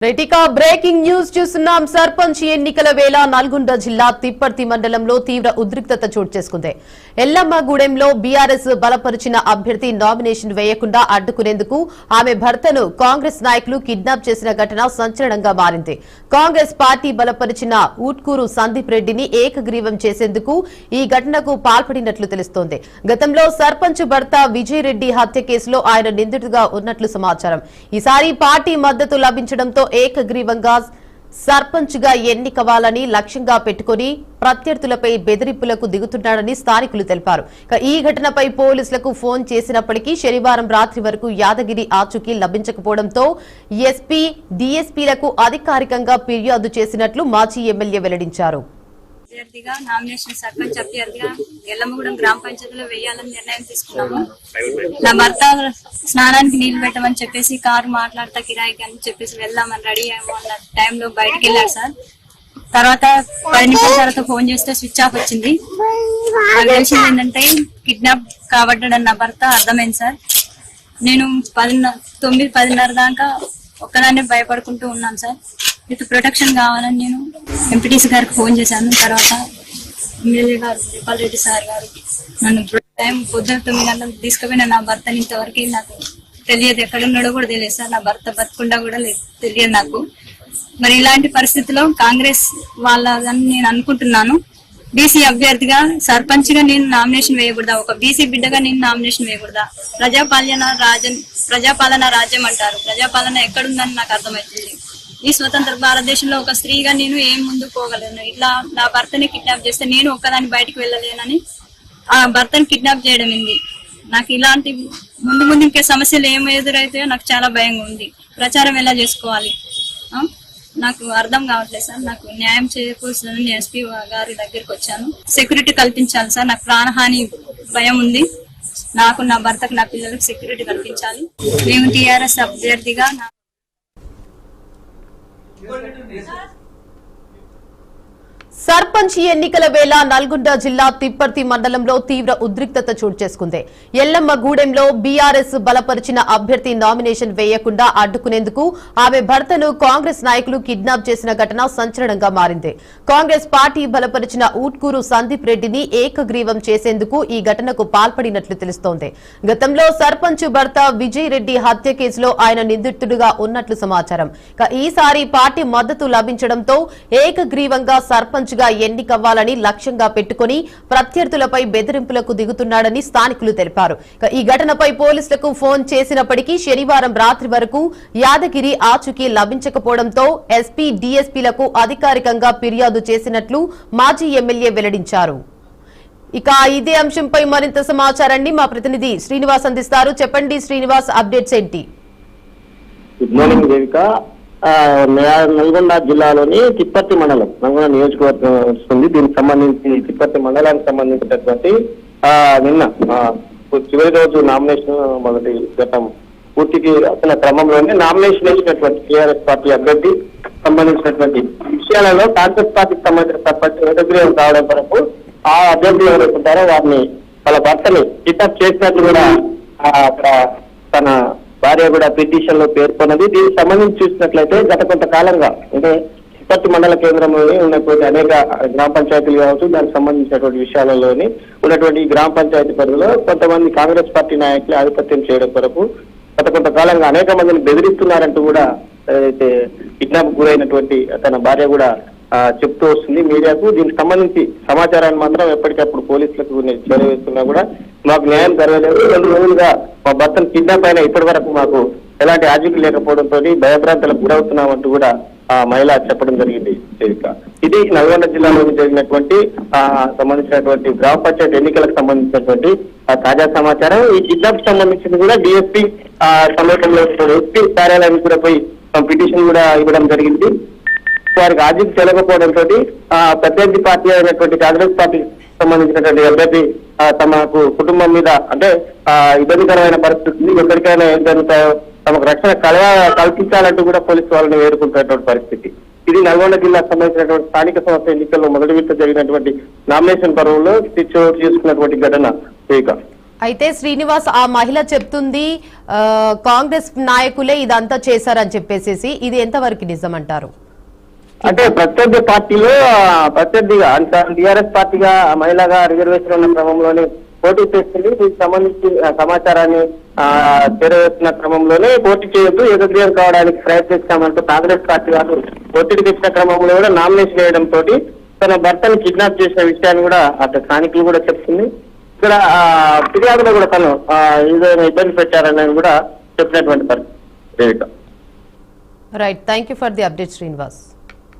రెటికా breaking news చూస్తున్నాం. సర్పంచ్ ఎన్నికల వేళ నల్గొండ జిల్లా తిప్పర్తి మండలంలో తీవ్ర ఉద్రిక్తత చోటు చేసుకుంది. ఎల్లమ్మగూడెంలో బీఆర్ఎస్ బలపరిచిన అభ్యర్థి నామినేషన్ వేయకుండా అడ్డుకునేందుకు ఆమె భర్తను కాంగ్రెస్ నాయకులు కిడ్నాప్ చేసిన ఘటన సంచలనంగా మారింది. కాంగ్రెస్ పార్టీ బలపరిచిన ఊట్కూరు సందీప్ రెడ్డిని ఏకగ్రీవం చేసేందుకు ఈ ఘటనకు పాల్పడినట్లు తెలుస్తోంది. గతంలో సర్పంచ్ భర్త విజయ్ రెడ్డి హత్య కేసులో ఆయన నిందితుడిగా ఉన్నట్లు సమాచారం. ఈసారి పార్టీ మద్దతు లభించడంతో ఏకగ్రీవంగా సర్పంచ్ గా ఎన్నికవ్వాలని లక్ష్యంగా పెట్టుకుని ప్రత్యర్థులపై బెదిరింపులకు దిగుతున్నాడని స్థానికులు తెలిపారు. ఈ ఘటనపై పోలీసులకు ఫోన్ చేసినప్పటికీ శనివారం రాత్రి వరకు యాదగిరి ఆచూకీ లభించకపోవడంతో ఎస్పీ డీఎస్పీలకు అధికారికంగా ఫిర్యాదు చేసినట్లు మాజీ ఎమ్మెల్యే వెల్లడించారు. అభ్యర్థిగా నామినేషన్ సర్పంచ్ అభ్యర్థిగా ఎల్లమ్మగూడెం గ్రామ పంచాయతీలో వేయాలని నిర్ణయం తీసుకున్నాము. నా భర్త స్నానానికి నీళ్లు పెట్టమని చెప్పేసి కారు మాట్లాడతా కిరాయికి అని చెప్పేసి వెళ్దామని రెడీ అయ్యాము అన్న టైంలో బయటకు వెళ్ళాడు సార్. తర్వాత 10 నిమిషాల తర్వాత ఫోన్ చేస్తే స్విచ్ ఆఫ్ వచ్చింది. నాకు తెలిసింది ఏంటంటే కిడ్నాప్ కాబడ్డాడని నా భర్త అర్థమైంది సార్. నేను 9-10:30 దాకా ఒక్కదాన్నే భయపడుకుంటూ ఉన్నాను సార్. విత్ ప్రొటెక్షన్ కావాలని నేను ఎంపీటీసీ గారికి ఫోన్ చేశాను. తర్వాత ఎమ్మెల్యే గారు రేపాల్ రెడ్డి సార్ గారు నన్ను టైం పొద్దున 9 గంటలకు తీసుకుపోయిన నా భర్తని ఇంతవరకు నాకు తెలియదు, ఎక్కడున్నాడో కూడా తెలియదు సార్. నా భర్త బతుకుండా కూడా తెలియదు నాకు. మరి ఇలాంటి పరిస్థితిలో కాంగ్రెస్ వాళ్ళని నేను అనుకుంటున్నాను. బీసీ అభ్యర్థిగా సర్పంచ్ గా నేను నామినేషన్ వేయకూడదా? ఒక బీసీ బిడ్డగా నేను నామినేషన్ వేయకూడదా? ప్రజాపాలన రాజ్యం అంటారు. ప్రజాపాలన ఎక్కడుందని నాకు అర్థమవుతుంది. ఈ స్వతంత్ర భారతదేశంలో ఒక స్త్రీగా నేను ఏం ముందుకు పోగలను? ఇట్లా నా భర్తని కిడ్నాప్ చేస్తే నేను ఒక్కదాన్ని బయటకు వెళ్ళలేనని ఆ భర్తని కిడ్నాప్ చేయడం ఏంది? నాకు ఇలాంటి ముందు ఇంకే సమస్యలు ఏం ఎదురైతాయో నాకు చాలా భయంగా ఉంది. ప్రచారం ఎలా చేసుకోవాలి నాకు అర్థం కావట్లేదు సార్. నాకు న్యాయం చేయకూడదని ఎస్పీ గారి దగ్గరికి వచ్చాను. సెక్యూరిటీ కల్పించాలి సార్. నాకు ప్రాణహాని భయం ఉంది. నాకు, నా భర్తకు, నా పిల్లలకు సెక్యూరిటీ కల్పించాలి. మేము టీఆర్ఎస్ అభ్యర్థిగా సర్పంచ్ ఎన్నికల వేళ నల్గొండ జిల్లా తిప్పర్తి మండలంలో తీవ్ర ఉద్రిక్తత చోటు చేసుకుంది. ఎల్లమ్మగూడెంలో బీఆర్ఎస్ బలపరిచిన అభ్యర్థి నామినేషన్ వేయకుండా అడ్డుకునేందుకు ఆమె భర్తను కాంగ్రెస్ నాయకులు కిడ్నాప్ చేసిన ఘటన సంచలనంగా మారింది. కాంగ్రెస్ పార్టీ బలపరిచిన ఊట్కూరు సందీప్ రెడ్డిని ఏకగ్రీవం చేసేందుకు ఈ ఘటనకు పాల్పడినట్లు తెలుస్తోంది. గతంలో సర్పంచ్ భర్త విజయ్ రెడ్డి హత్య కేసులో ఆయన నిందితుడిగా ఉన్నట్లు సమాచారం. ఈసారి పార్టీ మద్దతు లభించడంతో ఏకగ్రీవంగా సర్పంచ్ గా ఎన్నికవ్వాలని లక్ష్యంగా పెట్టుకుని ప్రత్యర్థులపై బెదిరింపులకు దిగుతున్నాడని స్థానికులు తెలిపారు. ఈ ఘటనపై పోలీసులకు ఫోన్ చేసినప్పటికీ శనివారం రాత్రి వరకు యాదగిరి ఆచూకీ లభించకపోవడంతో ఎస్పీ డీఎస్పీలకు అధికారికంగా ఫిర్యాదు చేసినట్లు మాజీ ఎమ్మెల్యే వెల్లడించారు. ఇక ఇదే అంశంపై మరింత సమాచారాన్ని మా ప్రతినిధి శ్రీనివాస్ అందిస్తారు. చెప్పండి శ్రీనివాస్, అప్డేట్స్ ఏంటి? Good morning Devika. నల్గొండ జిల్లాలోని తిప్పర్తి మండలం, నల్గొండ నియోజకవర్గం వస్తుంది. దీనికి సంబంధించి తిప్పర్తి మండలానికి సంబంధించినటువంటి నిన్న చివరి రోజు నామినేషన్ మొదటి ఘట్టం పూర్తికి వచ్చిన క్రమంలోనే నామినేషన్ వేసినటువంటి టీఆర్ఎస్ పార్టీ అభ్యర్థి సంబంధించినటువంటి విషయాలలో కాంగ్రెస్ పార్టీకి సంబంధించిన సర్పంచ్ ఏకగ్రీవం కావడం వరకు ఆ అభ్యర్థి ఎవరైతే ఉంటారో వారిని వాళ్ళ భర్తని కిడ్నాప్ చేసినట్లు కూడా అక్కడ తన భార్య కూడా పిటిషన్ లో పేర్కొన్నది. దీనికి సంబంధించి చూసినట్లయితే గత కొంతకాలంగా అంటే తిప్పర్తి మండల కేంద్రంలోని ఉన్నటువంటి అనేక గ్రామ పంచాయతీలు కావచ్చు, దానికి సంబంధించినటువంటి విషయాలలోని ఉన్నటువంటి గ్రామ పంచాయతీ పరిధిలో కొంతమంది కాంగ్రెస్ పార్టీ నాయకులు ఆధిపత్యం చేయడం కొరకు గత కొంతకాలంగా అనేక మందిని బెదిరిస్తున్నారంటూ కూడా అయితే కిడ్నాప్ గురైనటువంటి తన భార్య కూడా చెప్తూ వస్తుంది మీడియాకు. దీనికి సంబంధించి సమాచారాన్ని మాత్రం ఎప్పటికప్పుడు పోలీసులకు చేరవేస్తున్నా కూడా మాకు న్యాయం జరగలేదు. 2 రోజులుగా మా భర్తను కిడ్నాప్ అయినా ఇప్పటి వరకు మాకు ఎలాంటి ఆచూకీ లేకపోవడంతో భయభ్రాంతులకు గురవుతున్నామంటూ కూడా ఆ మహిళ చెప్పడం జరిగింది. ఇది నల్గొండ జిల్లాలో జరిగినటువంటి సంబంధించినటువంటి గ్రామ పంచాయతీ ఎన్నికలకు సంబంధించినటువంటి తాజా సమాచారం. ఈ కిడ్నాప్ సంబంధించింది కూడా డిఎస్పీ సమీపంలో ఎస్పీ కార్యాలయానికి కూడా పోయి పిటిషన్ కూడా ఇవ్వడం జరిగింది. వారికి ఆచూకీ తెలియకపోవడంతో ప్రత్యర్థి పార్టీ అయినటువంటి కాంగ్రెస్ పార్టీకి సంబంధించినటువంటి అభ్యర్థి తమకు కుటుంబం మీద అంటే ఇబ్బందికరమైన పరిస్థితి, ఎక్కడికైనా ఏం జరుగుతాయో తమకు రక్షణ కల్పించాలంటూ కూడా పోలీసు వాళ్ళని వేడుకుంటున్నటువంటి పరిస్థితి. ఇది నల్గొండ జిల్లాకు సంబంధించినటువంటి స్థానిక సంస్థ ఎన్నికల్లో మొదటి విడత జరిగినటువంటి నామినేషన్ పర్వంలో చోటు చేసుకున్నటువంటి ఘటన. అయితే శ్రీనివాస్, ఆ మహిళ చెప్తుంది కాంగ్రెస్ నాయకులే ఇదంతా చేశారని చెప్పేసి, ఇది ఎంతవరకు నిజం అంటారు? అంటే ప్రత్యర్థి పార్టీలో ప్రత్యర్థిగా టీఆర్ఎస్ పార్టీగా మహిళగా రిజర్వేషన్ ఉన్న క్రమంలోనే పోటీ చేస్తుంది. దీనికి సంబంధించి సమాచారాన్ని చేరవేసిన క్రమంలోనే పోటీ చేయొద్దు, ఏకగ్రీవం కావడానికి ప్రయత్నిస్తామంటూ కాంగ్రెస్ పార్టీ వాళ్ళు ఒత్తిడి తెచ్చిన క్రమంలో కూడా నామినేషన్ వేయడంతో తన భర్తను కిడ్నాప్ చేసిన విషయాన్ని కూడా అక్కడ స్థానికులు కూడా చెప్తుంది. ఇక్కడ ఫిర్యాదులో కూడా తను ఏదైనా ఇబ్బంది పెట్టారని కూడా చెప్పినటువంటి పరిస్థితి. Right, thank you for the update Srinivas.